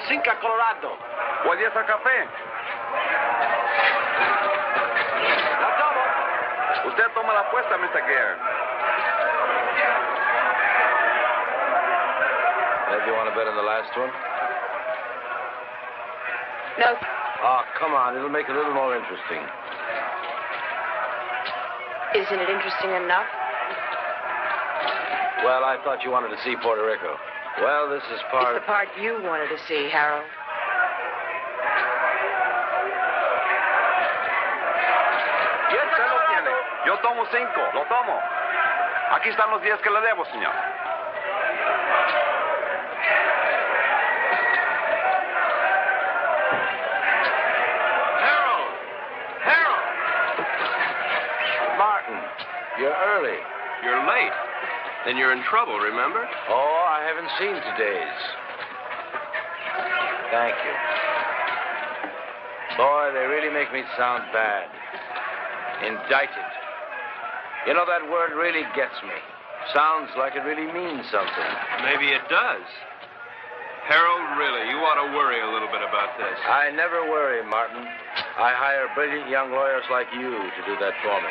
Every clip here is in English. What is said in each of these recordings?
Cinca Colorado. ¿Cuál es el café? La tomo. Usted toma la apuesta, Mr. Gare. Ed, you want to bet on the last one? No. Oh, come on. It'll make it a little more interesting. Isn't it interesting enough? Well, I thought you wanted to see Puerto Rico. Well, this is part... It's the part you wanted to see, Harold. Usted lo tiene. Yo tomo 5. Lo tomo. Aquí están los 10 que le debo, señor. Harold! Martin, you're early. You're late. Then you're in trouble, remember? Oh, I haven't seen today's. Thank you. Boy, they really make me sound bad. Indicted. You know, that word really gets me. Sounds like it really means something. Maybe it does. Harold, really, you ought to worry a little bit about this. I never worry, Martin. I hire brilliant young lawyers like you to do that for me.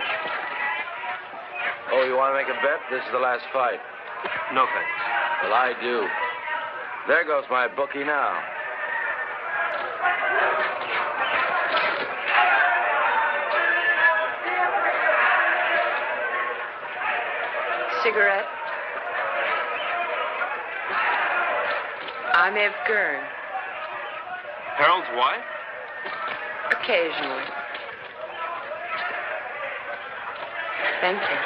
Oh, you want to make a bet? This is the last fight. No thanks. Well, I do. There goes my bookie now. Cigarette? I'm Ev Gurn. Harold's wife? Occasionally. Thank you.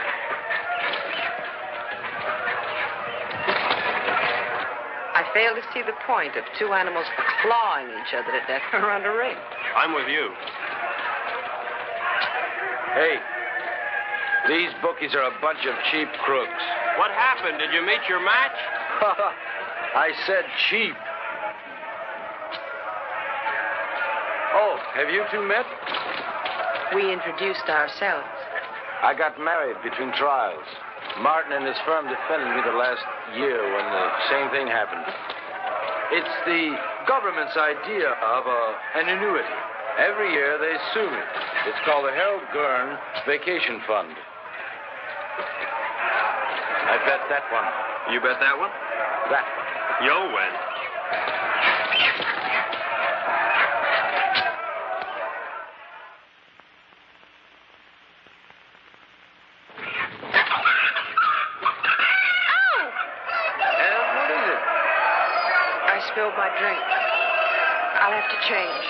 I fail to see the point of two animals clawing each other to death around a ring. I'm with you. Hey, these bookies are a bunch of cheap crooks. What happened? Did you meet your match? I said cheap. Oh, have you two met? We introduced ourselves. I got married between trials. Martin and his firm defended me the last year when the same thing happened. It's the government's idea of an annuity. Every year they sue me. It's called the Harold Gurn Vacation Fund. I bet that one. You bet that one? That one. You'll win. Spilled my drink. I'll have to change.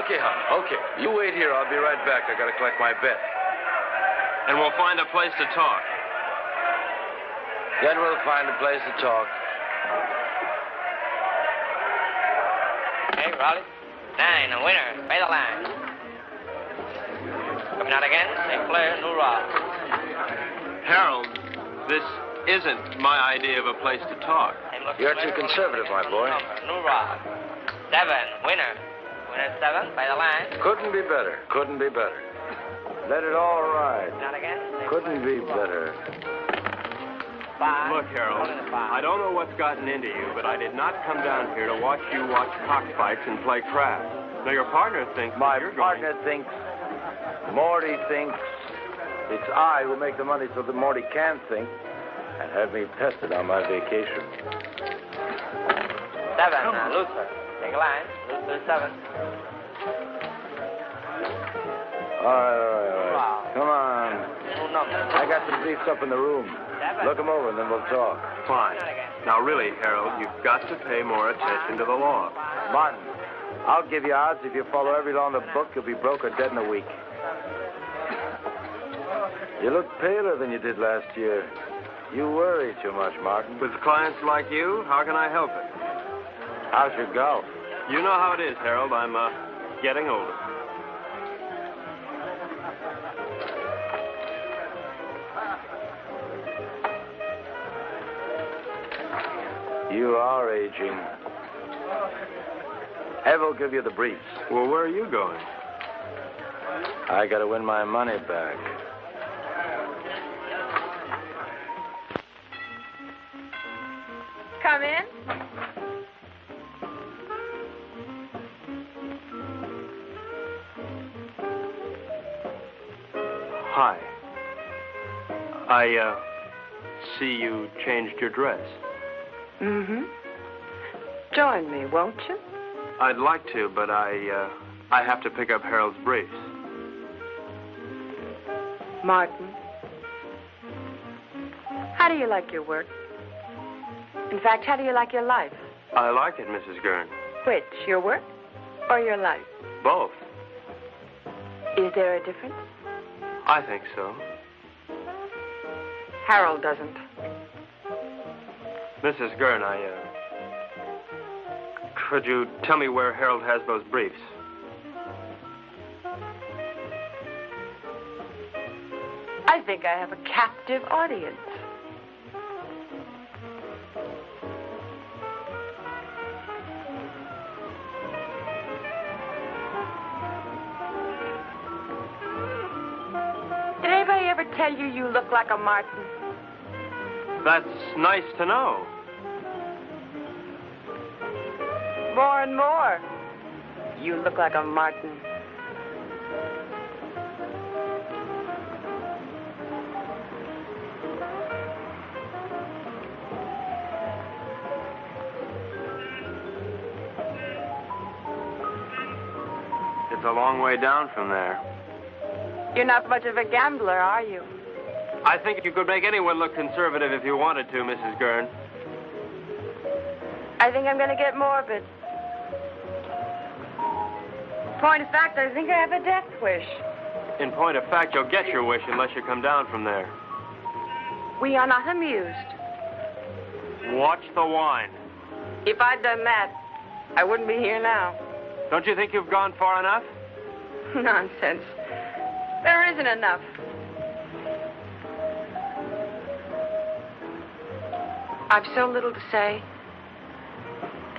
Okay, hon. Okay. You wait here. I'll be right back. I gotta collect my bet. And we'll find a place to talk. Then we'll find a place to talk. Hey, Raleigh. 9, a winner. Pay the line. Coming out again. St. Clair, New Rock. Harold, this isn't my idea of a place to talk. You're too conservative, my boy. New Rock. 7, winner. Winner 7, by the line. Couldn't be better. Couldn't be better. Let it all ride. Not again. Couldn't be better. 5. Look, Harold, I don't know what's gotten into you, but I did not come down here to watch you watch cockfights and play craps. Now, your partner thinks... My partner thinks, Morty thinks, it's I who make the money so that Morty can think and have me pested on my vacation. 7, Luther. Take a line. Luther 7. All right. Wow. Come on. New number. I got some briefs up in the room. 7. Look them over and then we'll talk. Fine. Now, really, Harold, you've got to pay more attention to the law. Martin, I'll give you odds if you follow every law in the book, you'll be broke or dead in a week. You look paler than you did last year. You worry too much, Martin. With clients like you, how can I help it? How's your golf? You know how it is, Harold. I'm, getting older. You are aging. Ev will give you the briefs. Well, where are you going? I gotta win my money back. Come in. Hi. I, see you changed your dress. Mm-hmm. Join me, won't you? I'd like to, but I have to pick up Harold's briefs. Martin, how do you like your work? In fact, how do you like your life? I like it, Mrs. Gurn. Which, your work or your life? Both. Is there a difference? I think so. Harold doesn't. Mrs. Gurn, could you tell me where Harold has those briefs? I think I have a captive audience. Did anybody ever tell you you look like a Martin? That's nice to know. More and more. You look like a Martin. It's a long way down from there. You're not much of a gambler, are you? I think you could make anyone look conservative if you wanted to, Mrs. Gurn. I think I'm going to get morbid. Point of fact, I think I have a death wish. In point of fact, you'll get your wish unless you come down from there. We are not amused. Watch the wine. If I'd done that, I wouldn't be here now. Don't you think you've gone far enough? Nonsense. There isn't enough. I've so little to say,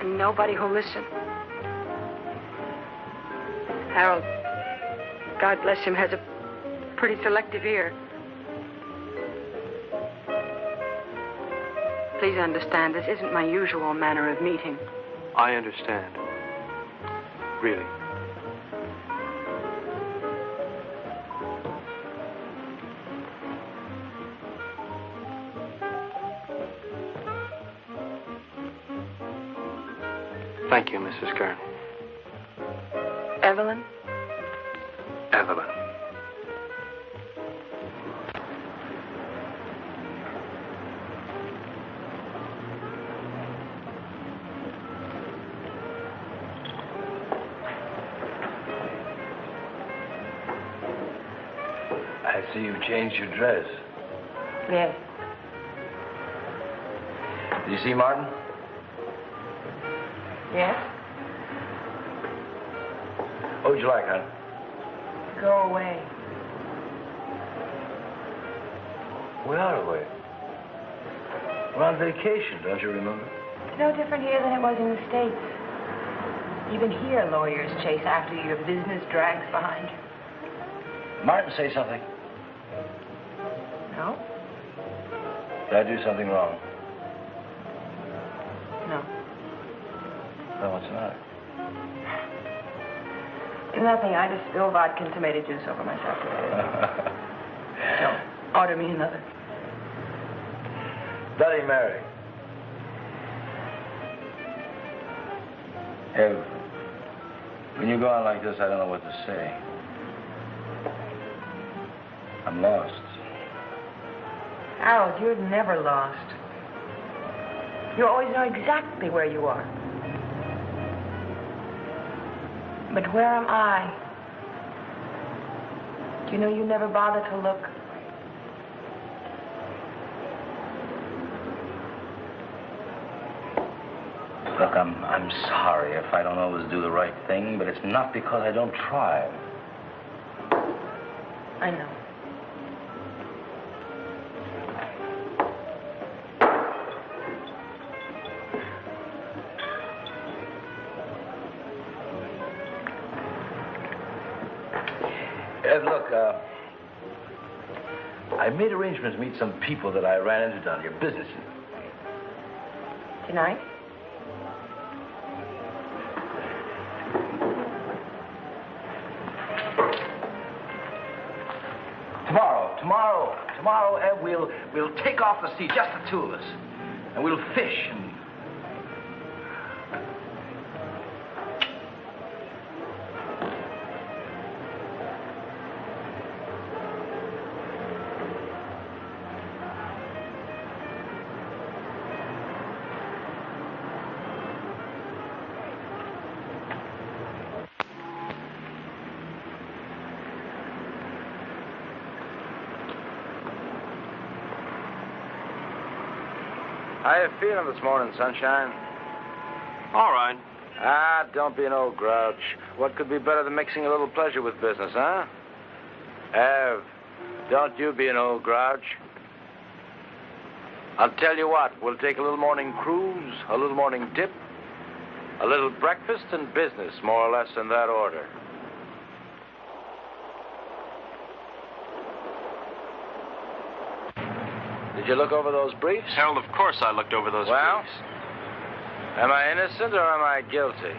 and nobody who'll listen. Harold, God bless him, has a pretty selective ear. Please understand, this isn't my usual manner of meeting. I understand. Really. Thank you, Mrs. Gurn. Evelyn? Evelyn. I see you've changed your dress. Yes. Did you see Martin? Yes? What would you like, hon? Go away. We are away. We're on vacation, don't you remember? It's no different here than it was in the States. Even here, lawyers chase after you. Your business drags behind you. Martin, say something. No? Did I do something wrong? No. No, what's the matter? Nothing. I just spilled vodka and tomato juice over myself today. No. Order me another. Bloody Mary. Ev, when you go on like this, I don't know what to say. I'm lost. Harold, you're never lost. You always know exactly where you are. But where am I? Do you know you never bother to look? Look, I'm sorry if I don't always do the right thing, but it's not because I don't try. I know. Ed, look, I made arrangements to meet some people that I ran into down here, business. Tonight? Tomorrow. Tomorrow, Ev, we'll take off the sea, just the two of us. And we'll fish and... How you feeling this morning, sunshine? All right. Don't be an old grouch. What could be better than mixing a little pleasure with business, huh? Ev, don't you be an old grouch. I'll tell you what, we'll take a little morning cruise, a little morning dip, a little breakfast and business, more or less in that order. Did you look over those briefs? Harold, of course I looked over those briefs. Am I innocent or am I guilty?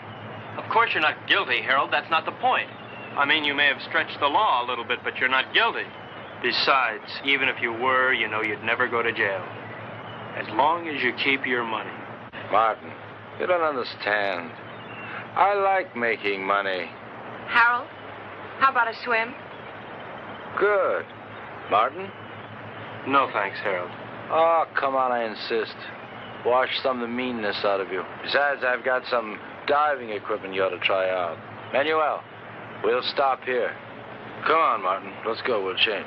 Of course you're not guilty, Harold. That's not the point. I mean, you may have stretched the law a little bit, but you're not guilty. Besides, even if you were, you know you'd never go to jail. As long as you keep your money. Martin, you don't understand. I like making money. Harold, how about a swim? Good. Martin? No, thanks, Harold. Oh, come on, I insist. Wash some of the meanness out of you. Besides, I've got some diving equipment you ought to try out. Manuel, we'll stop here. Come on, Martin. Let's go. We'll change.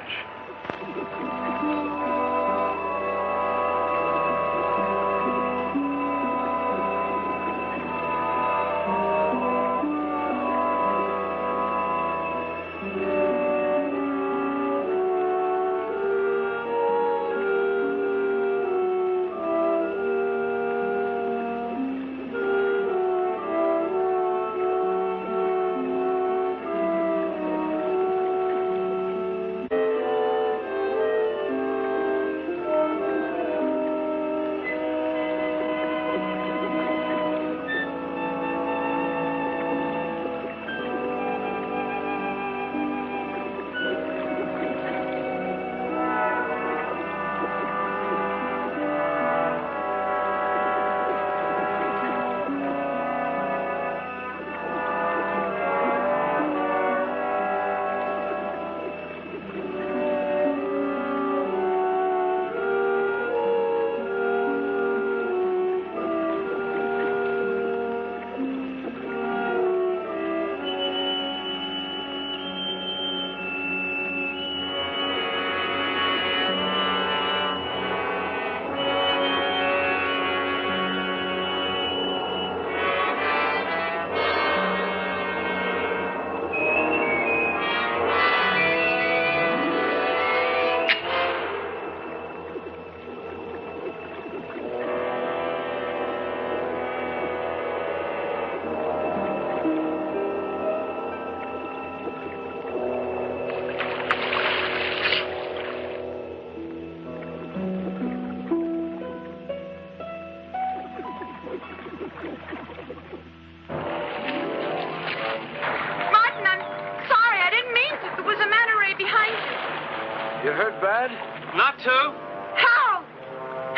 You hurt bad? Not to. Harold!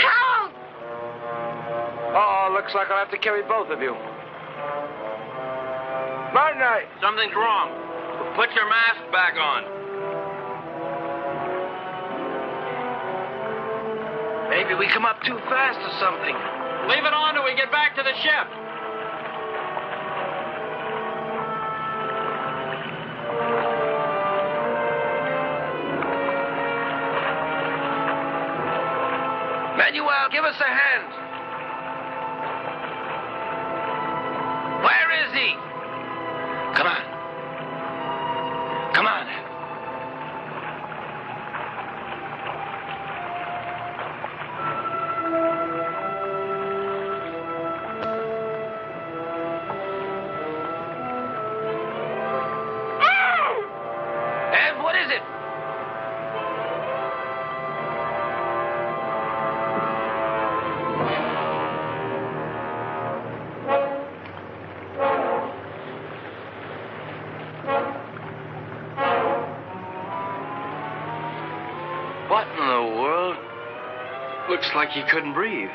Harold! Oh, looks like I'll have to carry both of you. Martin, Something's wrong. Put your mask back on. Maybe we come up too fast or something. Leave it on till we get back to the ship. Manuel, give us a hand. Where is he? Come on. Come on. Ev, what is it? What in the world? Looks like he couldn't breathe.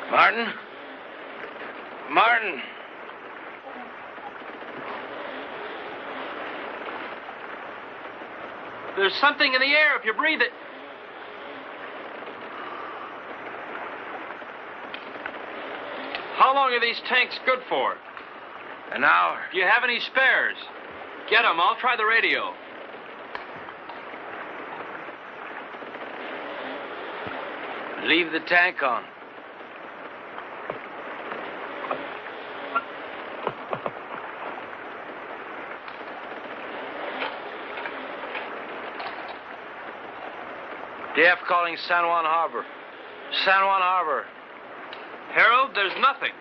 Martin? Martin! There's something in the air if you breathe it. How long are these tanks good for? An hour. Do you have any spares? Get them. I'll try the radio. Leave the tank on. DF calling San Juan Harbor. San Juan Harbor. Harold, there's nothing.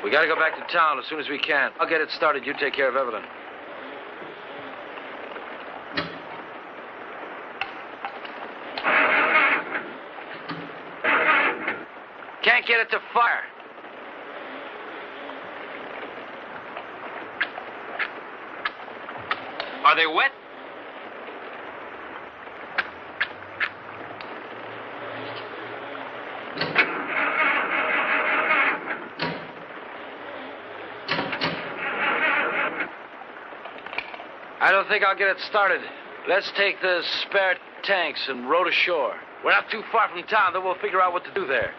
We gotta go back to town as soon as we can. I'll get it started. You take care of Evelyn. Can't get it to fire. Are they wet? I don't think I'll get it started. Let's take the spare tanks and row to shore. We're not too far from town, then we'll figure out what to do there.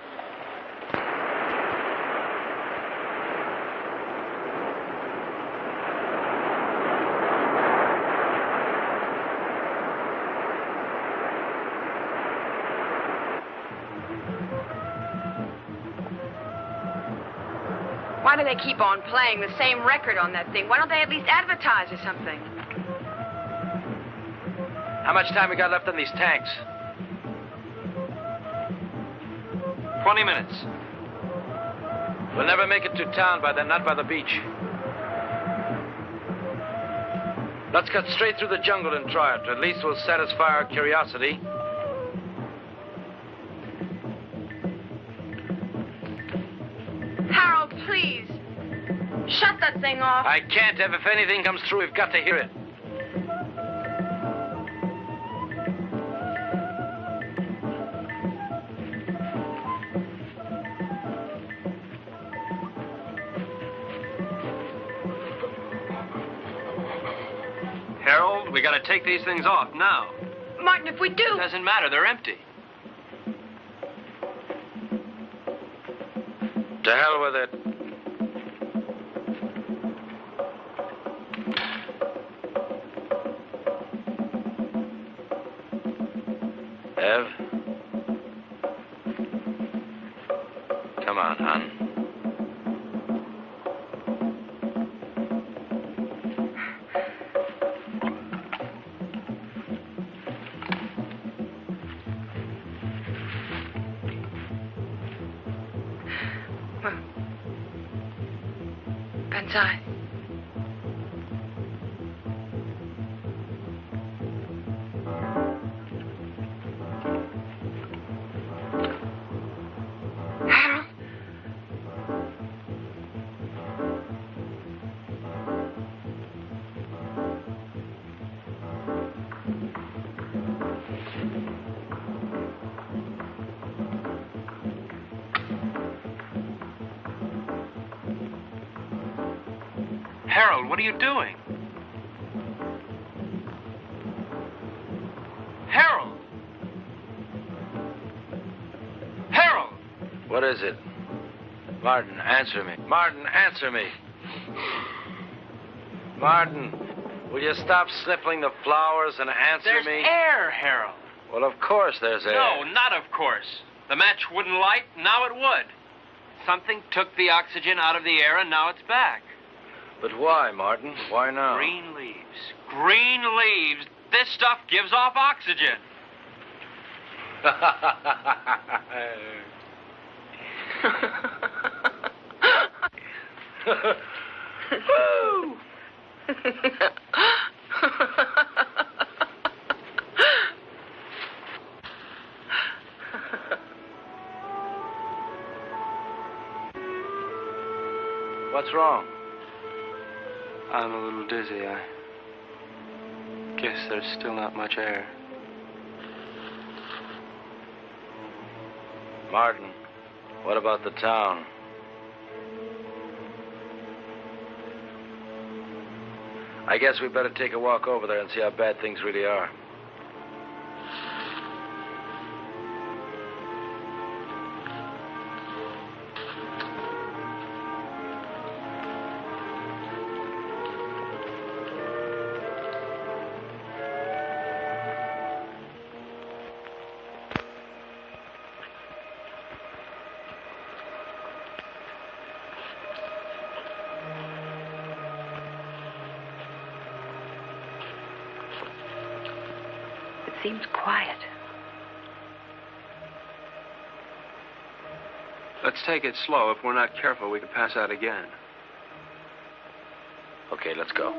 Why do they keep on playing the same record on that thing? Why don't they at least advertise or something? How much time we got left on these tanks? 20 minutes. We'll never make it to town by then, not by the beach. Let's cut straight through the jungle and try it. At least we'll satisfy our curiosity. Harold, please. Shut that thing off. I can't, Ev. If anything comes through, we've got to hear it. Harold, we gotta take these things off now. Martin, if we do... Doesn't matter, they're empty. To hell with it. Ev? Come on, hon. Inside. Harold? Harold, what are you doing? Harold! Harold! What is it? Martin, answer me. Martin, answer me. Martin, will you stop sniffling the flowers and answer There's me? air, Harold. Well, of course there's air. No, not of course. The match wouldn't light, now it would. Something took the oxygen out of the air, and now it's back. But why, Martin? Why now? Green leaves. Green leaves. This stuff gives off oxygen. Woo! What's wrong? I'm a little dizzy. I guess there's still not much air. Martin, what about the town? I guess we better take a walk over there and see how bad things really are. Seems quiet. Let's take it slow. If we're not careful, we could pass out again. Okay, let's go.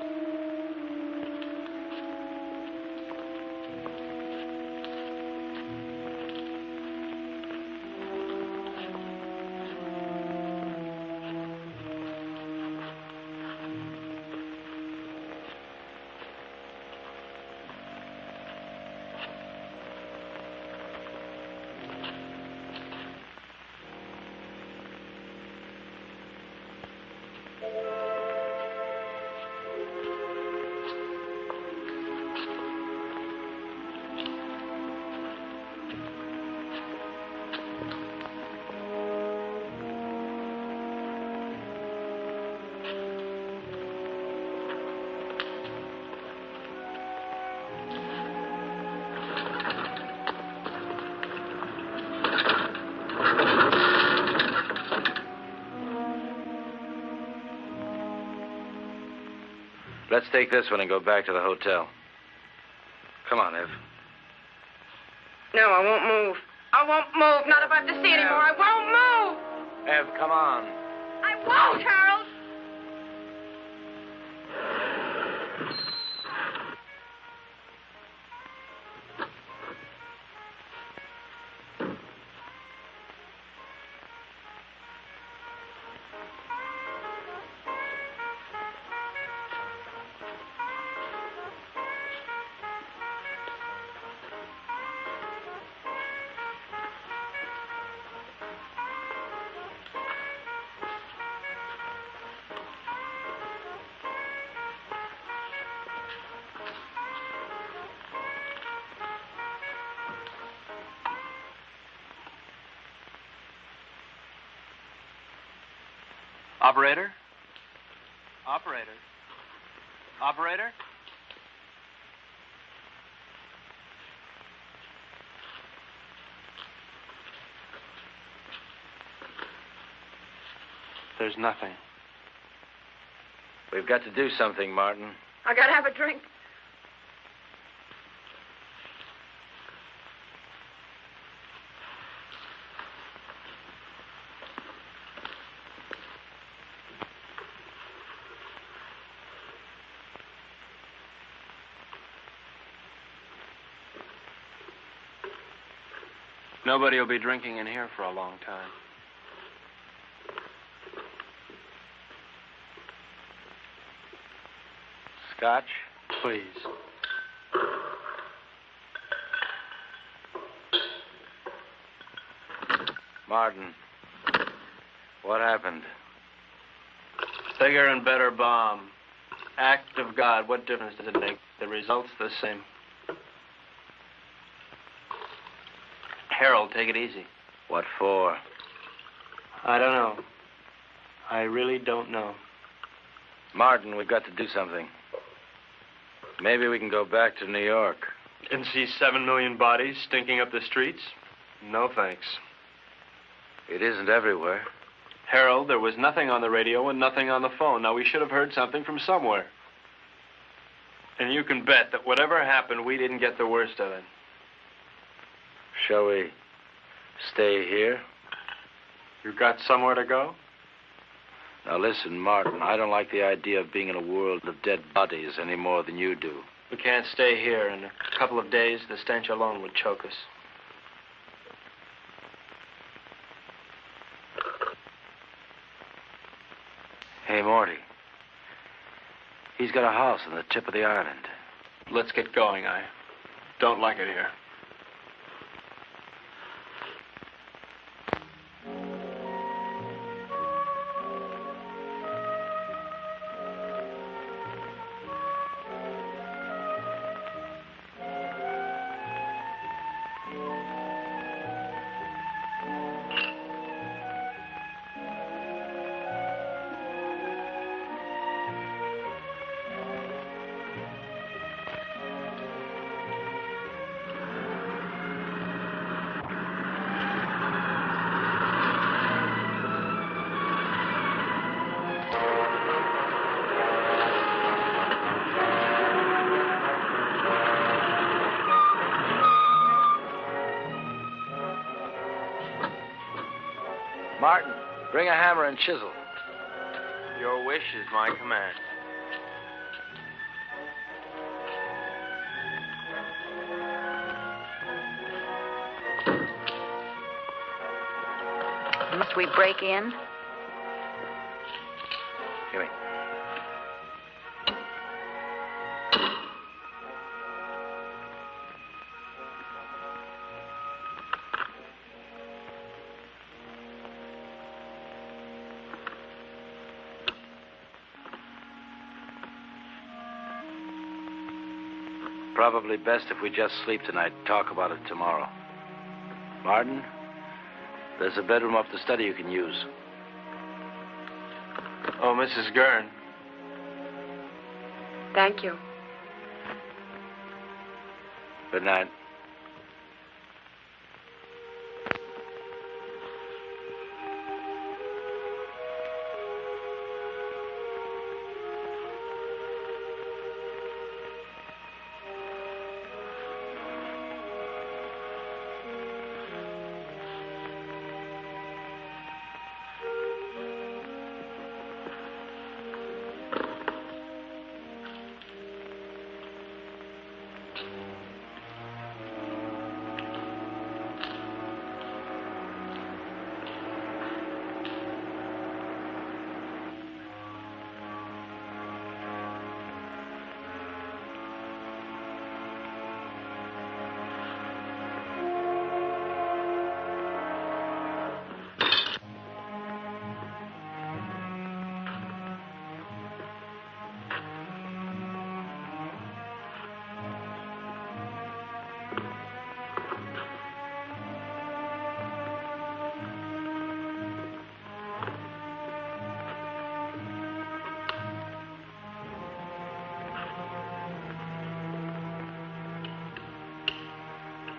Let's take this one and go back to the hotel. Come on, Ev. No, I won't move. I won't move. Not if I have to see anymore. I won't move. Ev, come on. I won't, Harold. Operator? Operator? Operator? There's nothing. We've got to do something, Martin. I gotta have a drink. Nobody will be drinking in here for a long time. Scotch? Please. Martin, what happened? Bigger and better bomb. Act of God. What difference does it make? The result's the same. Harold, take it easy. What for? I don't know. I really don't know. Martin, we've got to do something. Maybe we can go back to New York. And see 7 million bodies stinking up the streets? No, thanks. It isn't everywhere. Harold, there was nothing on the radio and nothing on the phone. Now, we should have heard something from somewhere. And you can bet that whatever happened, we didn't get the worst of it. Shall we stay here? You got somewhere to go? Now, listen, Martin, I don't like the idea of being in a world of dead bodies any more than you do. We can't stay here. In a couple of days, the stench alone would choke us. Hey, Morty. He's got a house on the tip of the island. Let's get going. I don't like it here. Martin, bring a hammer and chisel. Your wish is my command. Must we break in? Give me. Probably best if we just sleep tonight and talk about it tomorrow. Martin, there's a bedroom up the study you can use. Oh, Mrs. Gurn. Thank you. Good night.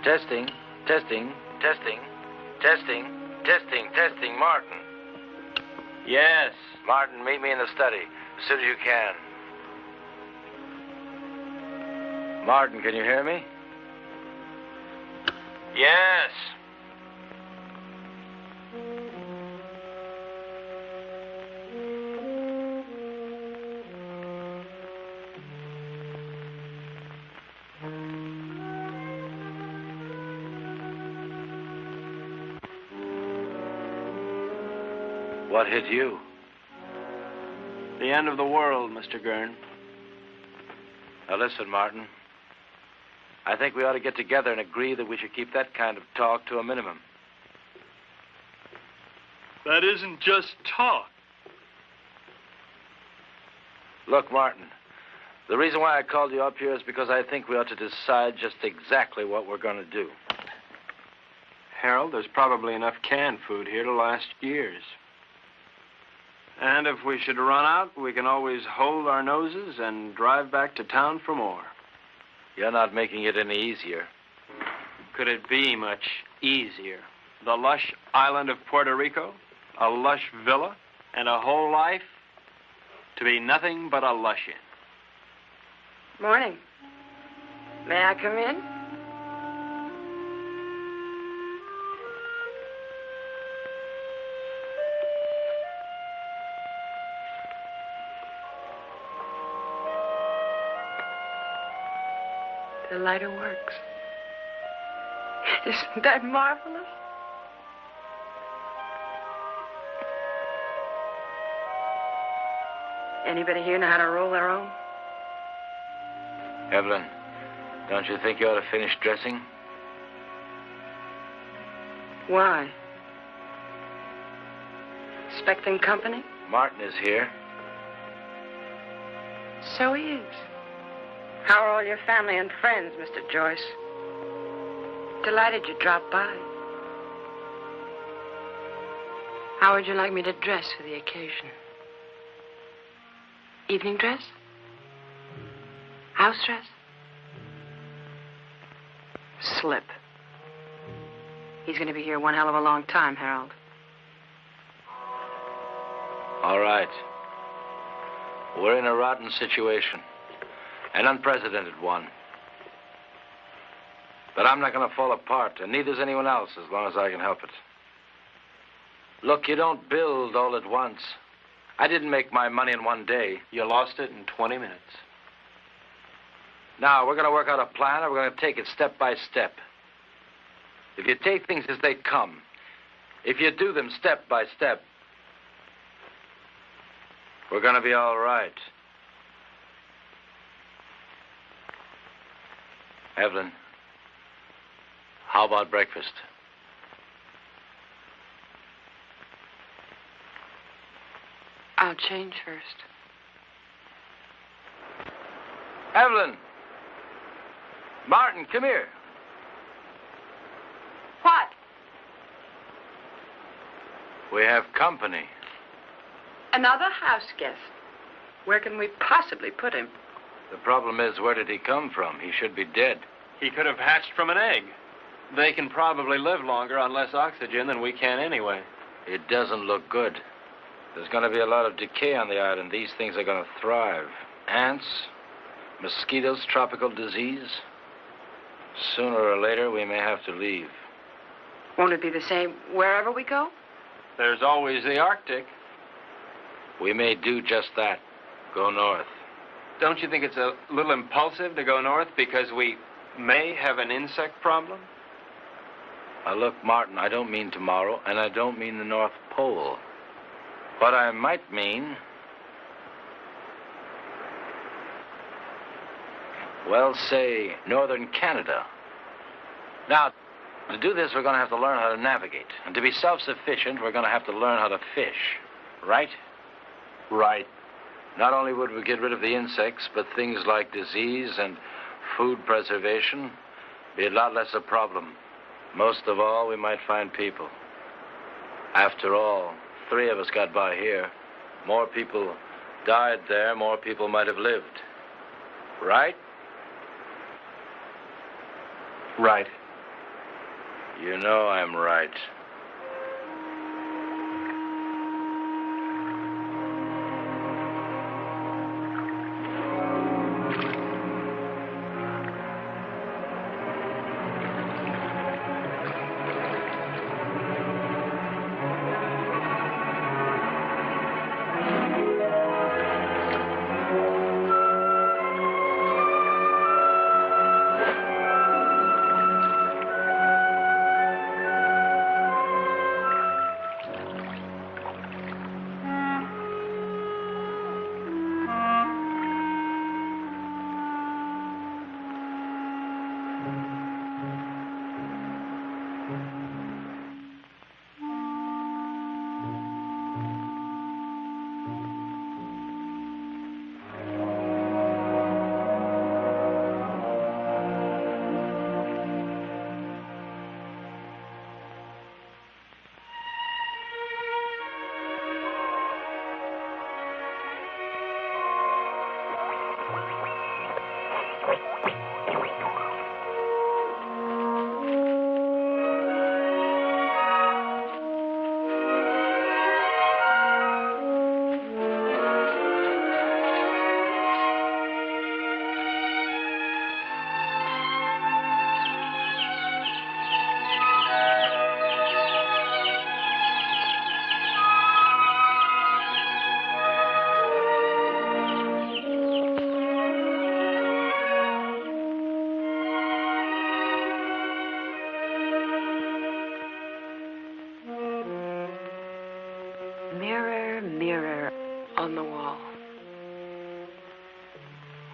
Testing, testing, testing, testing, testing, testing. Martin. Yes. Martin, meet me in the study as soon as you can. Martin, can you hear me? Yes. What hit you? The end of the world, Mr. Gurn. Now listen, Martin. I think we ought to get together and agree that we should keep that kind of talk to a minimum. That isn't just talk. Look, Martin, the reason why I called you up here is because I think we ought to decide just exactly what we're going to do. Harold, there's probably enough canned food here to last years. And if we should run out, we can always hold our noses and drive back to town for more. You're not making it any easier. Could it be much easier? The lush island of Puerto Rico, a lush villa, and a whole life to be nothing but a lush in. Morning. May I come in? The lighter works. Isn't that marvelous? Anybody here know how to roll their own? Evelyn, don't you think you ought to finish dressing? Why? Expecting company? Martin is here. So he is. How are all your family and friends, Mr. Joyce? Delighted you dropped by. How would you like me to dress for the occasion? Evening dress? House dress? Slip. He's going to be here one hell of a long time, Harold. All right. We're in a rotten situation. An unprecedented one. But I'm not going to fall apart, and neither's anyone else as long as I can help it. Look, you don't build all at once. I didn't make my money in one day. You lost it in 20 minutes. Now, we're going to work out a plan, and we're going to take it step by step. If you take things as they come, if you do them step by step, we're going to be all right. Evelyn, how about breakfast? I'll change first. Evelyn! Martin, come here. What? We have company. Another house guest. Where can we possibly put him? The problem is, where did he come from? He should be dead. He could have hatched from an egg. They can probably live longer on less oxygen than we can anyway. It doesn't look good. There's going to be a lot of decay on the island. These things are going to thrive. Ants, mosquitoes, tropical disease. Sooner or later, we may have to leave. Won't it be the same wherever we go? There's always the Arctic. We may do just that. Go north. Don't you think it's a little impulsive to go north because we may have an insect problem? Now, look, Martin, I don't mean tomorrow, and I don't mean the North Pole. What I might mean... well, say, northern Canada. Now, to do this, we're going to have to learn how to navigate. And to be self-sufficient, we're going to have to learn how to fish. Right? Right. Not only would we get rid of the insects, but things like disease and food preservation be a lot less a problem. Most of all, we might find people. After all, 3 of us got by here. More people died there, more people might have lived. Right? Right. You know I'm right.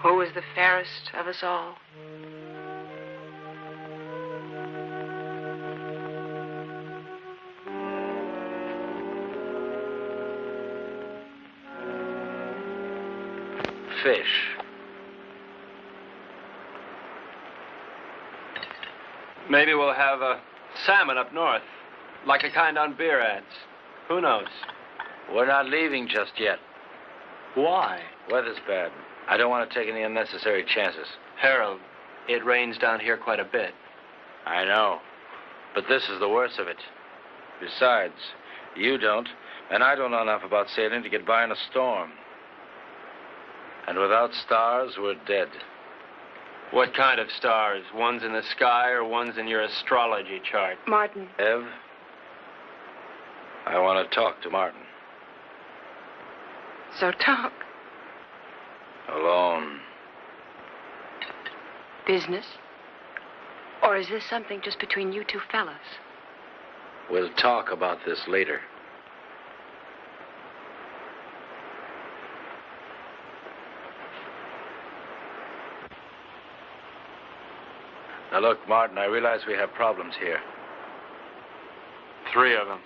Who was the fairest of us all? Fish. Maybe we'll have a salmon up north, like the kind on beer ads. Who knows? We're not leaving just yet. Why? Weather's bad. I don't want to take any unnecessary chances. Harold, it rains down here quite a bit. I know. But this is the worst of it. Besides, you don't, and I don't know enough about sailing to get by in a storm. And without stars, we're dead. What kind of stars? Ones in the sky or ones in your astrology chart? Martin. Ev, I want to talk to Martin. So talk. Alone. Business? Or is this something just between you two fellas? We'll talk about this later. Now look, Martin, I realize we have problems here. 3 of them.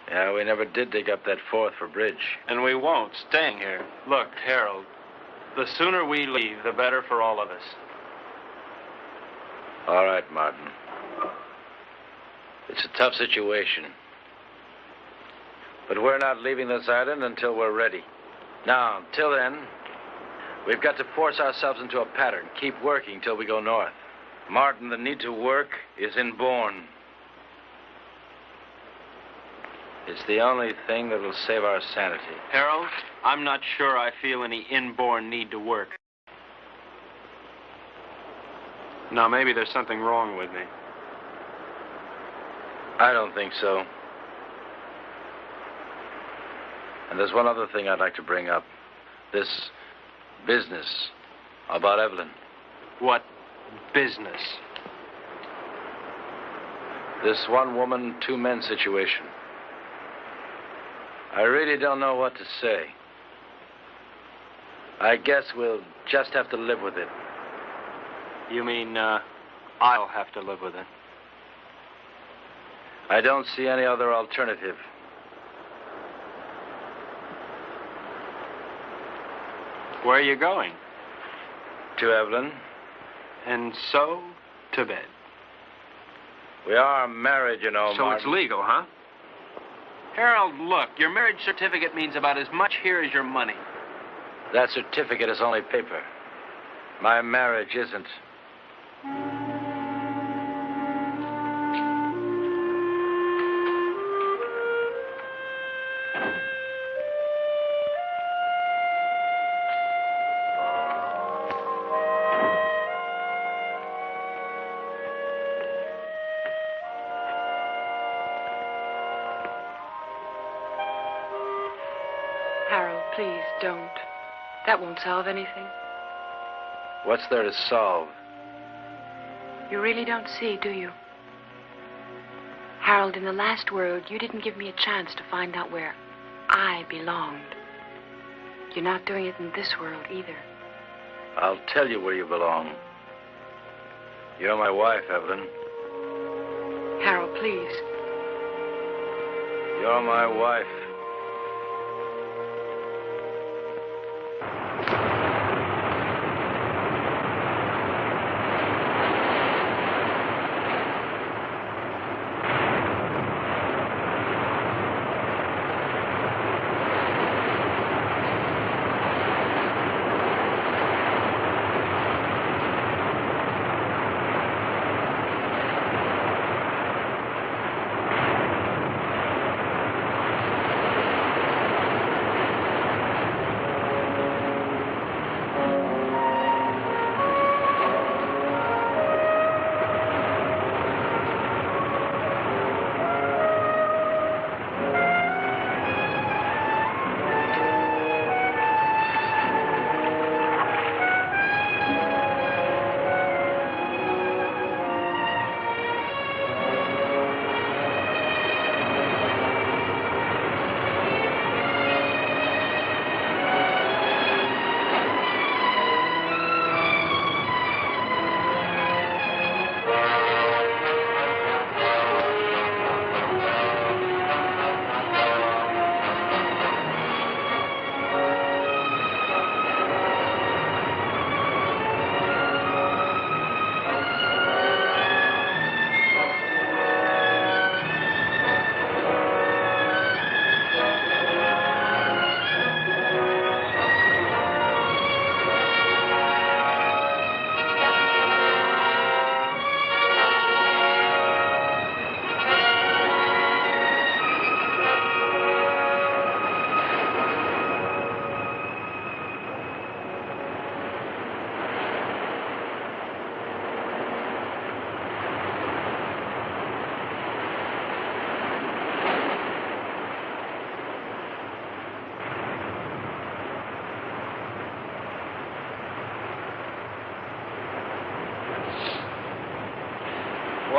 Yeah, we never did dig up that 4th for bridge. And we won't, staying here. Look, Harold, the sooner we leave, the better for all of us. All right, Martin. It's a tough situation. But we're not leaving this island until we're ready. Now, until then, we've got to force ourselves into a pattern. Keep working till we go north. Martin, the need to work is inborn. It's the only thing that will save our sanity. Harold, I'm not sure I feel any inborn need to work. Now, maybe there's something wrong with me. I don't think so. And there's one other thing I'd like to bring up. This business about Evelyn. What business? This 1 woman, 2 men situation. I really don't know what to say. I guess we'll just have to live with it. You mean, I'll have to live with it? I don't see any other alternative. Where are you going? To Evelyn. And so, to bed. We are married, you know, So Martin. it's legal, huh? Harold, look, your marriage certificate means about as much here as your money. That certificate is only paper. My marriage isn't. Harold, please don't. That won't solve anything. What's there to solve? You really don't see, do you? Harold, in the last world, you didn't give me a chance to find out where I belonged. You're not doing it in this world either. I'll tell you where you belong. You're my wife, Evelyn. Harold, please. You're my wife.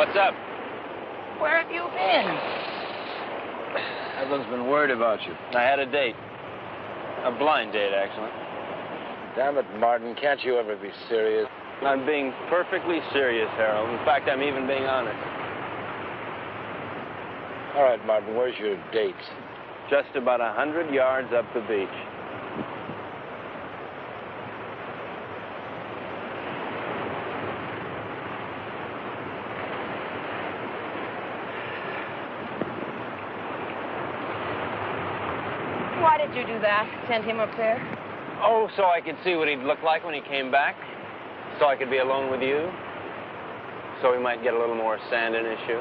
What's up? Where have you been? Everyone's been worried about you. I had a date. A blind date, actually. Damn it, Martin, can't you ever be serious? I'm being perfectly serious, Harold. In fact, I'm even being honest. All right, Martin, where's your date? Just about 100 yards up the beach. Why did you do that? Send him up there? Oh, so I could see what he'd look like when he came back. So I could be alone with you. So we might get a little more sand in his shoe.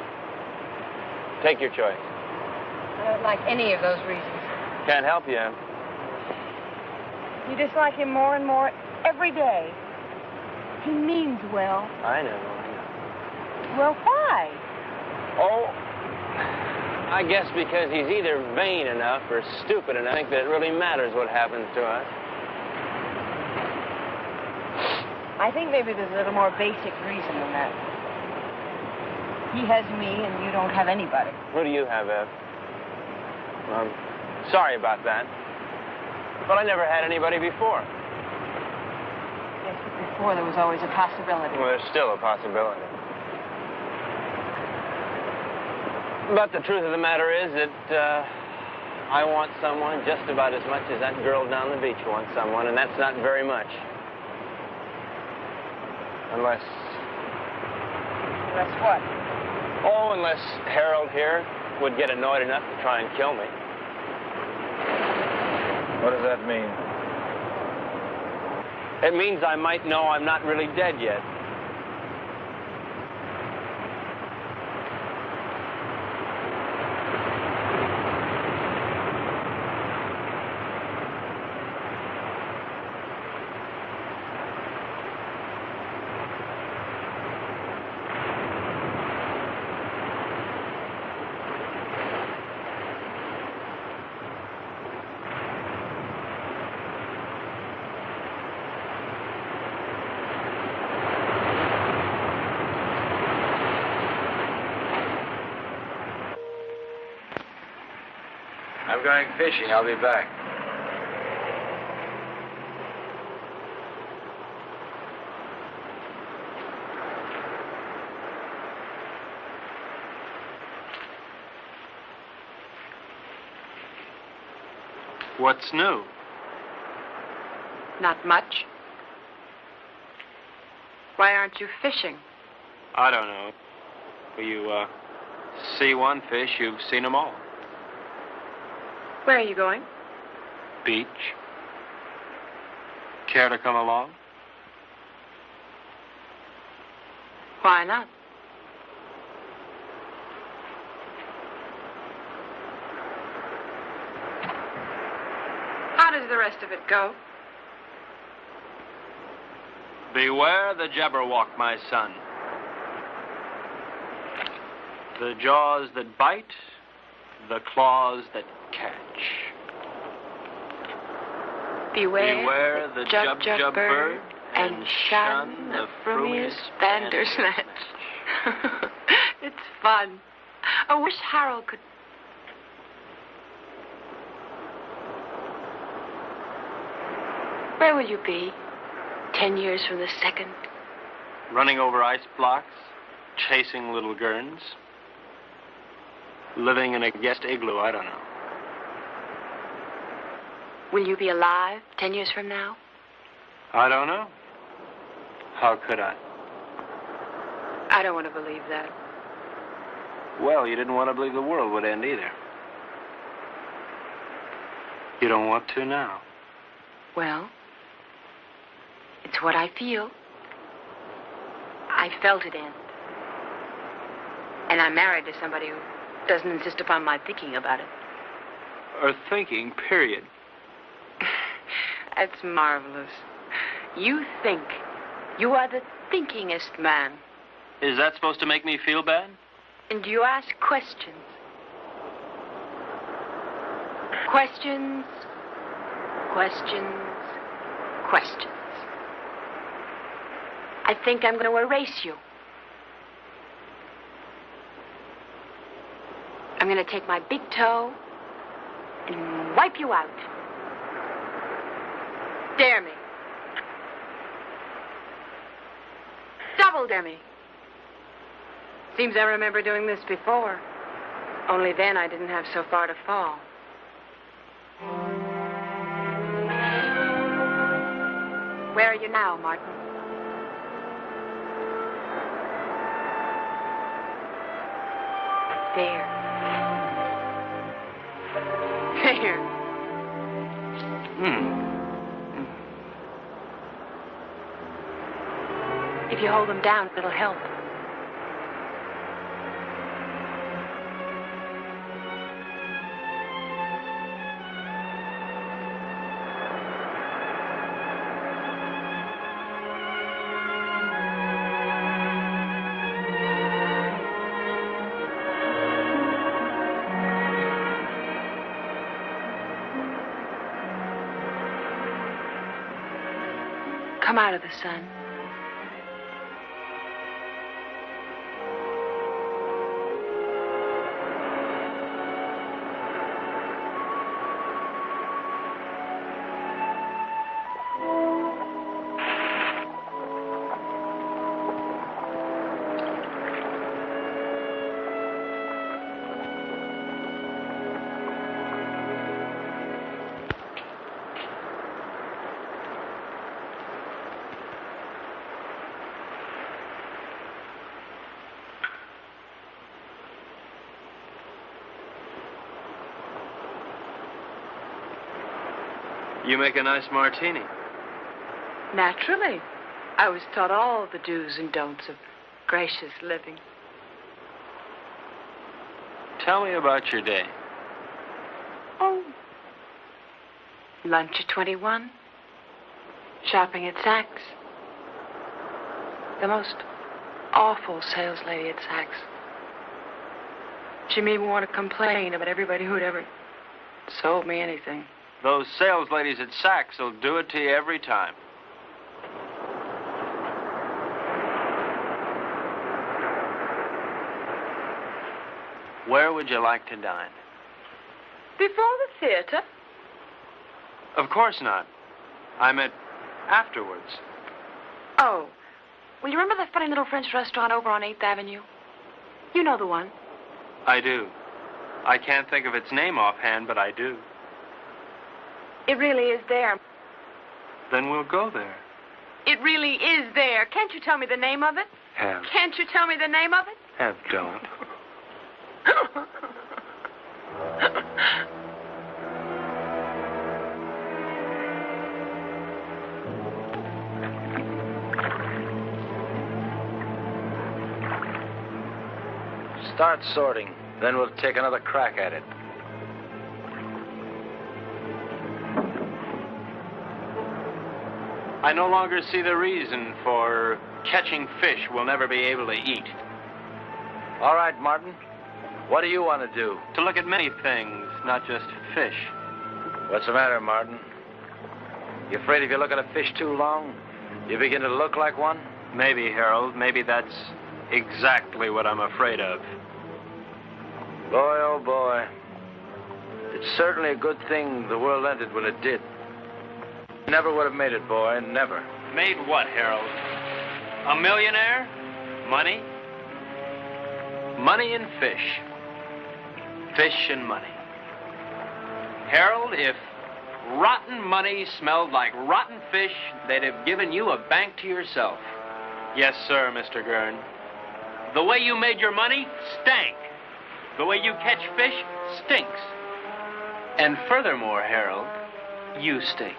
Take your choice. I don't like any of those reasons. Can't help you, Em. You dislike him more and more every day. He means well. I know. Well, why? Oh, I guess because he's either vain enough or stupid enough to think that it really matters what happens to us. I think maybe there's a little more basic reason than that. He has me, and you don't have anybody. Who do you have, Ev? I'm sorry about that. But I never had anybody before. Yes, but before there was always a possibility. Well, there's still a possibility. But the truth of the matter is that I want someone just about as much as that girl down the beach wants someone, and that's not very much. Unless... Unless what? Oh, unless Harold here would get annoyed enough to try and kill me. What does that mean? It means I might know I'm not really dead yet. I'm going fishing. I'll be back. What's new? Not much. Why aren't you fishing? I don't know. You see one fish, you've seen them all. Where are you going? Beach. Care to come along? Why not? How does the rest of it go? Beware the Jabberwock, my son. The jaws that bite, the claws that catch. Beware the jub bird and shun the frumious bandersnatch. It's fun. I wish Harold could... Where will you be 10 years from the second? Running over ice blocks, chasing little gerns, living in a guest igloo, I don't know. Will you be alive 10 years from now? I don't know. How could I? I don't want to believe that. Well, you didn't want to believe the world would end either. You don't want to now. Well, it's what I feel. I felt it end. And I'm married to somebody who doesn't insist upon my thinking about it. Or thinking, period. That's marvelous. You think. You are the thinkingest man. Is that supposed to make me feel bad? And you ask questions. Questions, questions, questions. I think I'm going to erase you. I'm going to take my big toe and wipe you out. Dare me. Double dare me. Seems I remember doing this before. Only then I didn't have so far to fall. Where are you now, Martin? There. There. If you hold them down, it'll help. Come out of the sun. You make a nice martini. Naturally. I was taught all the do's and don'ts of gracious living. Tell me about your day. Oh. Lunch at 21. Shopping at Saks. The most awful sales lady at Saks. She made me want to complain about everybody who'd ever sold me anything. Those sales ladies at Saks will do it to you every time. Where would you like to dine? Before the theater? Of course not. I meant afterwards. Oh. Well, you remember that funny little French restaurant over on 8th Avenue? You know the one. I do. I can't think of its name offhand, but I do. It really is there. Then we'll go there. It really is there. Can't you tell me the name of it? Have. Can't you tell me the name of it? Have don't. Start sorting. Then we'll take another crack at it. I no longer see the reason for catching fish we'll never be able to eat. All right, Martin. What do you want to do? To look at many things, not just fish. What's the matter, Martin? You afraid if you look at a fish too long, you begin to look like one? Maybe, Harold. Maybe that's exactly what I'm afraid of. Boy, oh boy. It's certainly a good thing the world ended when it did. Never would have made it, boy. Never. Made what, Harold? A millionaire? Money? Money and fish. Fish and money. Harold, if rotten money smelled like rotten fish, they'd have given you a bank to yourself. Yes, sir, Mr. Gurn. The way you made your money stank. The way you catch fish stinks. And furthermore, Harold, you stink.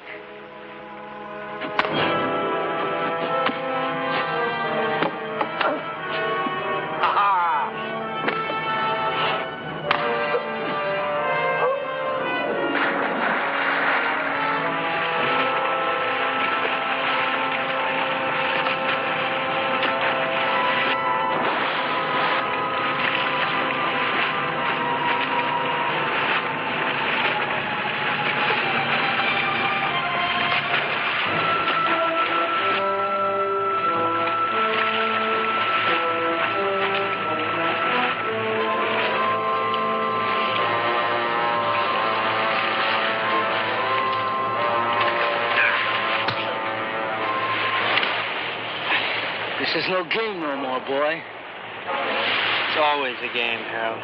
This is no game no more, boy. It's always a game, Harold.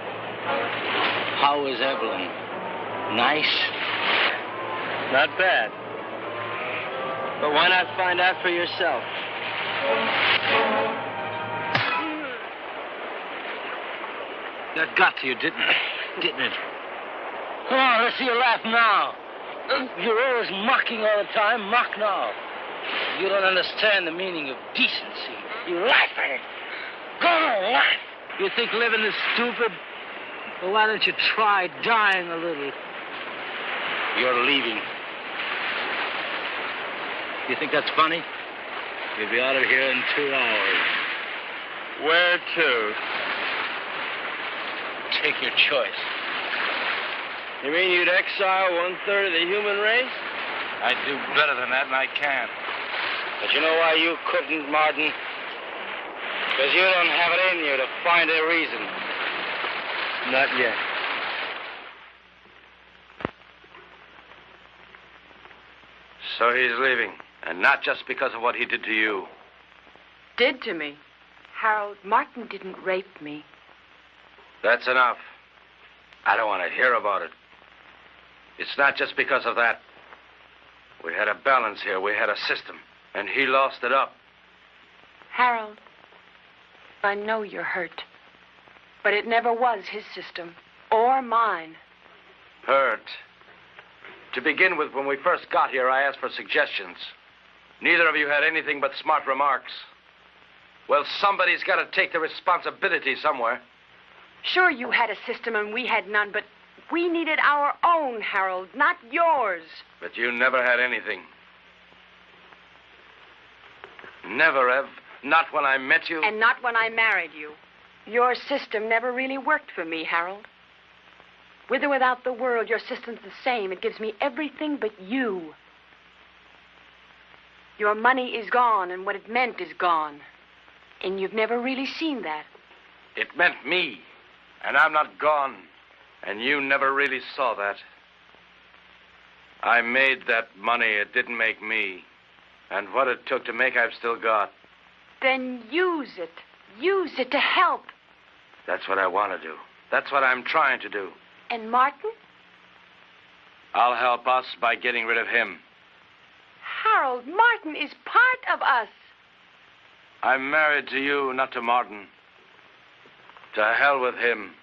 How is Evelyn? Nice? Not bad. But why not find out for yourself? That got to you, didn't it? Didn't it? Come on, let's see you laugh now. You're always mocking all the time. Mock now. You don't understand the meaning of decency. You laugh at it. Go on, laugh. You think living is stupid? Well, why don't you try dying a little? You're leaving. You think that's funny? You'll be out of here in 2 hours. Where to? Take your choice. You mean you'd exile 1/3 of the human race? I'd do better than that, and I can't. But you know why you couldn't, Martin? Because you don't have it in you to find a reason. Not yet. So he's leaving, and not just because of what he did to you. Did to me. Harold, Martin didn't rape me. That's enough. I don't want to hear about it. It's not just because of that. We had a balance here. We had a system, and he lost it up. Harold, I know you're hurt. But it never was his system, or mine. Hurt. To begin with, when we first got here, I asked for suggestions. Neither of you had anything but smart remarks. Well, somebody's got to take the responsibility somewhere. Sure, you had a system and we had none, but we needed our own, Harold, not yours. But you never had anything. Never, Ev. Not when I met you. And not when I married you. Your system never really worked for me, Harold. With or without the world, your system's the same. It gives me everything but you. Your money is gone, and what it meant is gone. And you've never really seen that. It meant me, and I'm not gone. And you never really saw that. I made that money. It didn't make me. And what it took to make, I've still got. Then use it. Use it to help. That's what I want to do. That's what I'm trying to do. And Martin? I'll help us by getting rid of him. Harold, Martin is part of us. I'm married to you, not to Martin. To hell with him.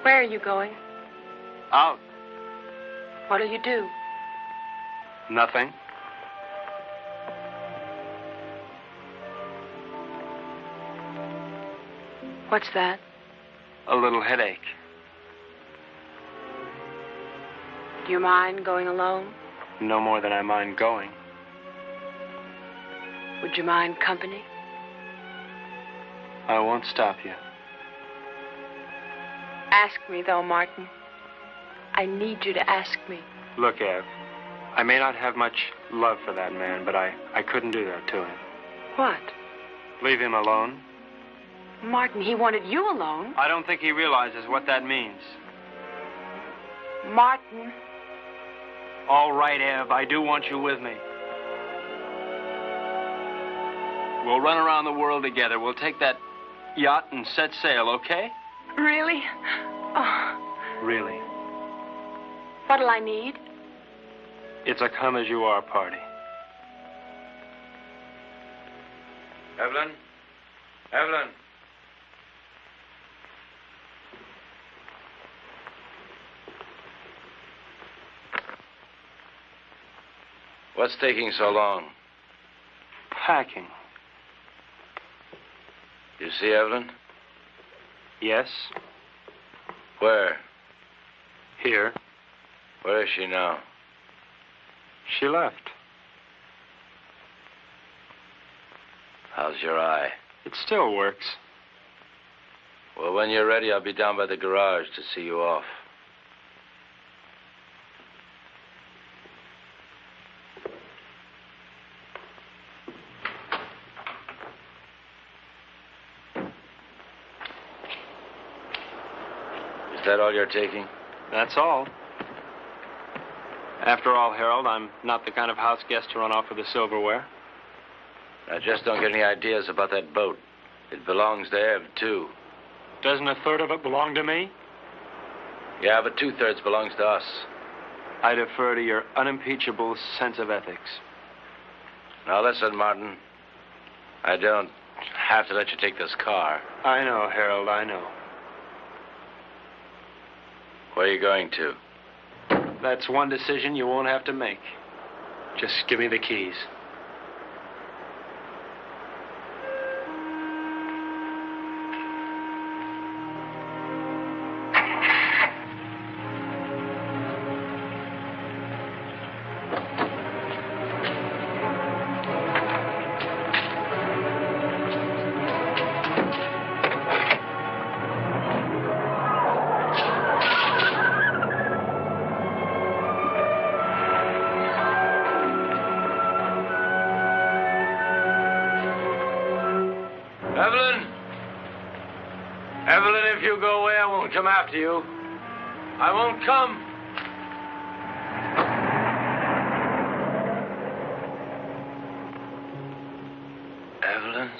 Where are you going? Out. What'll you do? Nothing. What's that? A little headache. Do you mind going alone? No more than I mind going. Would you mind company? I won't stop you. Ask me, though, Martin. I need you to ask me. Look, Ev, I may not have much love for that man, but I couldn't do that to him. What? Leave him alone? Martin, he wanted you alone. I don't think he realizes what that means. Martin. All right, Ev, I do want you with me. We'll run around the world together. We'll take that yacht and set sail, okay? Really? Oh. Really. What'll I need? It's a come-as-you-are party. Evelyn? Evelyn? What's taking so long? Packing. You see Evelyn? Yes. Where? Here. Where is she now? She left. How's your eye? It still works. Well, when you're ready, I'll be down by the garage to see you off. Is that all you're taking? That's all. After all, Harold, I'm not the kind of house guest to run off with the silverware. I just don't get any ideas about that boat. It belongs to Ev, too. Doesn't a third of it belong to me? Yeah, but 2/3 belongs to us. I defer to your unimpeachable sense of ethics. Now, listen, Martin. I don't have to let you take this car. I know, Harold, I know. Where are you going to? That's one decision you won't have to make. Just give me the keys. Evelyn, if you go away, I won't come after you. I won't come. Evelyn,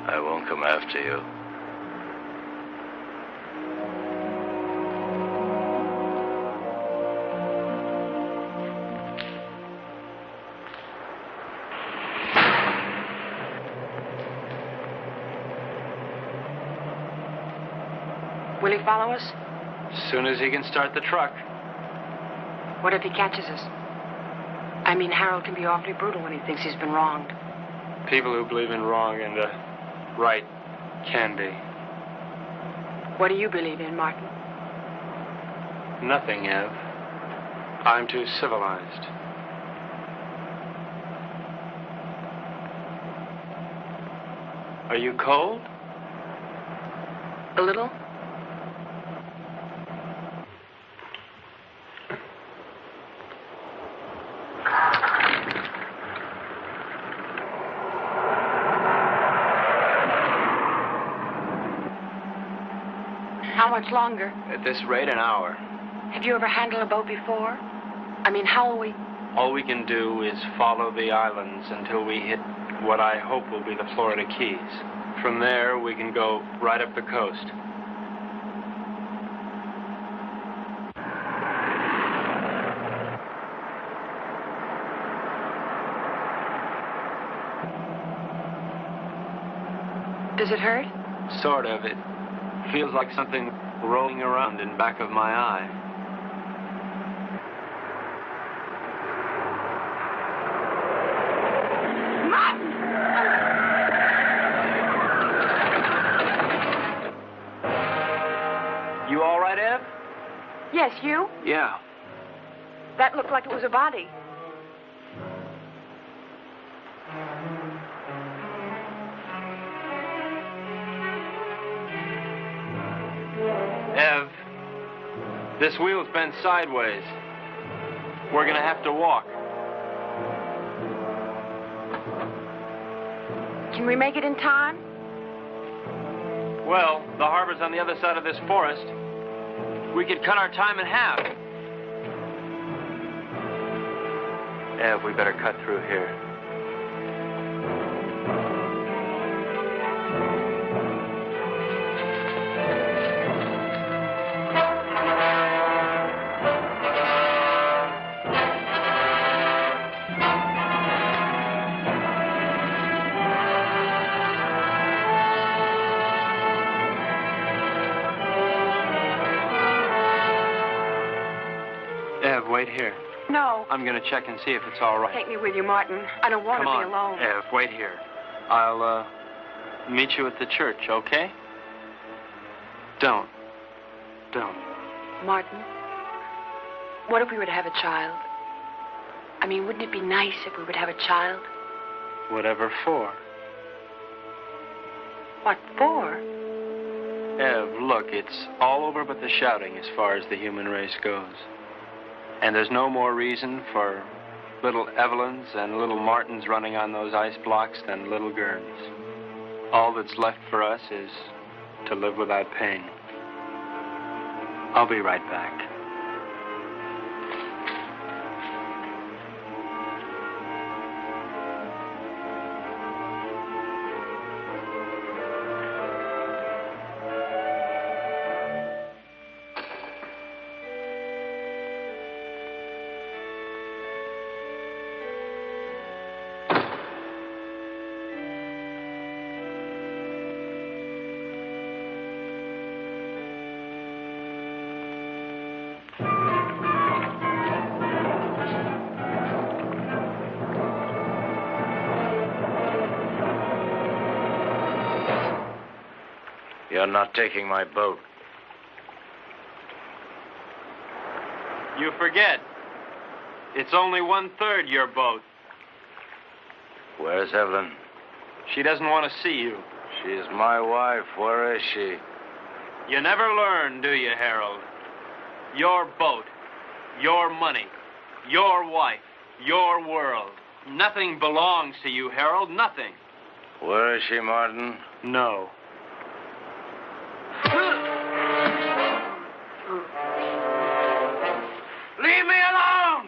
I won't come after you. Will he follow us? As soon as he can start the truck. What if he catches us? I mean, Harold can be awfully brutal when he thinks he's been wronged. People who believe in wrong and right can be. What do you believe in, Martin? Nothing, Ev. I'm too civilized. Are you cold? A little? How much longer? At this rate, an hour. Have you ever handled a boat before? I mean, how will we... All we can do is follow the islands until we hit what I hope will be the Florida Keys. From there, we can go right up the coast. Does it hurt? Sort of. It feels like something rolling around in back of my eye. You all right, Ev? Yes, you? Yeah. That looked like it was a body. Ev, this wheel's bent sideways. We're gonna have to walk. Can we make it in time? Well, the harbor's on the other side of this forest. We could cut our time in half. Ev, we better cut through here. Wait here. No. I'm going to check and see if it's all right. Take me with you, Martin. I don't want Come to on. be alone. Ev, wait here. I'll, meet you at the church, okay? Don't. Martin, what if we were to have a child? I mean, wouldn't it be nice if we would have a child? Whatever for. What for? Ev, look, it's all over but the shouting as far as the human race goes. And there's no more reason for little Evelyns and little Martins running on those ice blocks than little Gerns. All that's left for us is to live without pain. I'll be right back. You're not taking my boat. You forget. It's only 1/3 your boat. Where's Evelyn? She doesn't want to see you. She's my wife. Where is she? You never learn, do you, Harold? Your boat, your money, your wife, your world. Nothing belongs to you, Harold, nothing. Where is she, Martin? No. Leave me alone!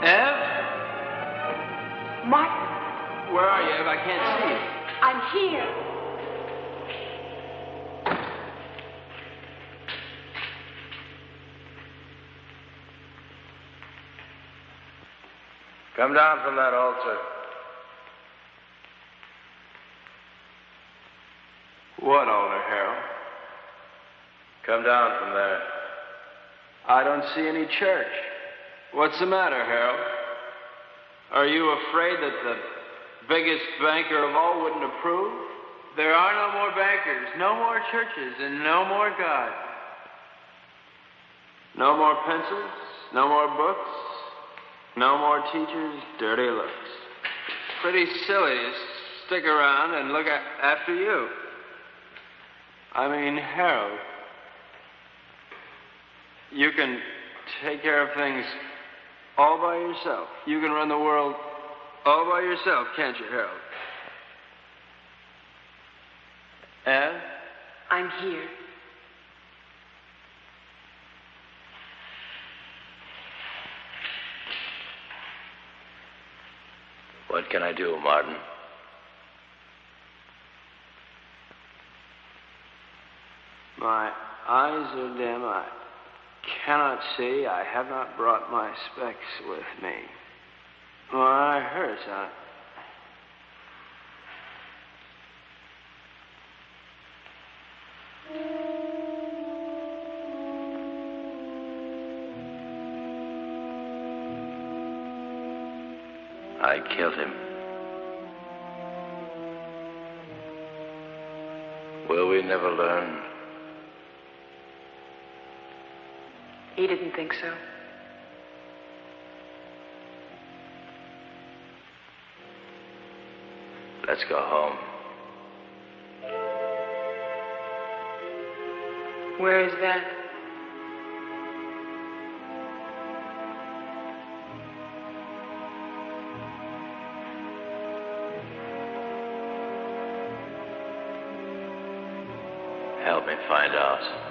Ev? Martin, Where are you, Ev? I can't see you. I'm here. Come down from that altar. What altar, Harold? Come down from there. I don't see any church. What's the matter, Harold? Are you afraid that the biggest banker of all wouldn't approve? There are no more bankers, no more churches, and no more God. No more pencils, no more books, no more teachers, dirty looks. Pretty silly to stick around and look after you. I mean, Harold, you can take care of things all by yourself. You can run the world all by yourself, can't you, Harold? Ev? I'm here. What can I do, Martin? My eyes are dim. I cannot see. I have not brought my specs with me. My eye hurts. I killed him. Will we never learn? He didn't think so. Let's go home. Where is that? Help me find out.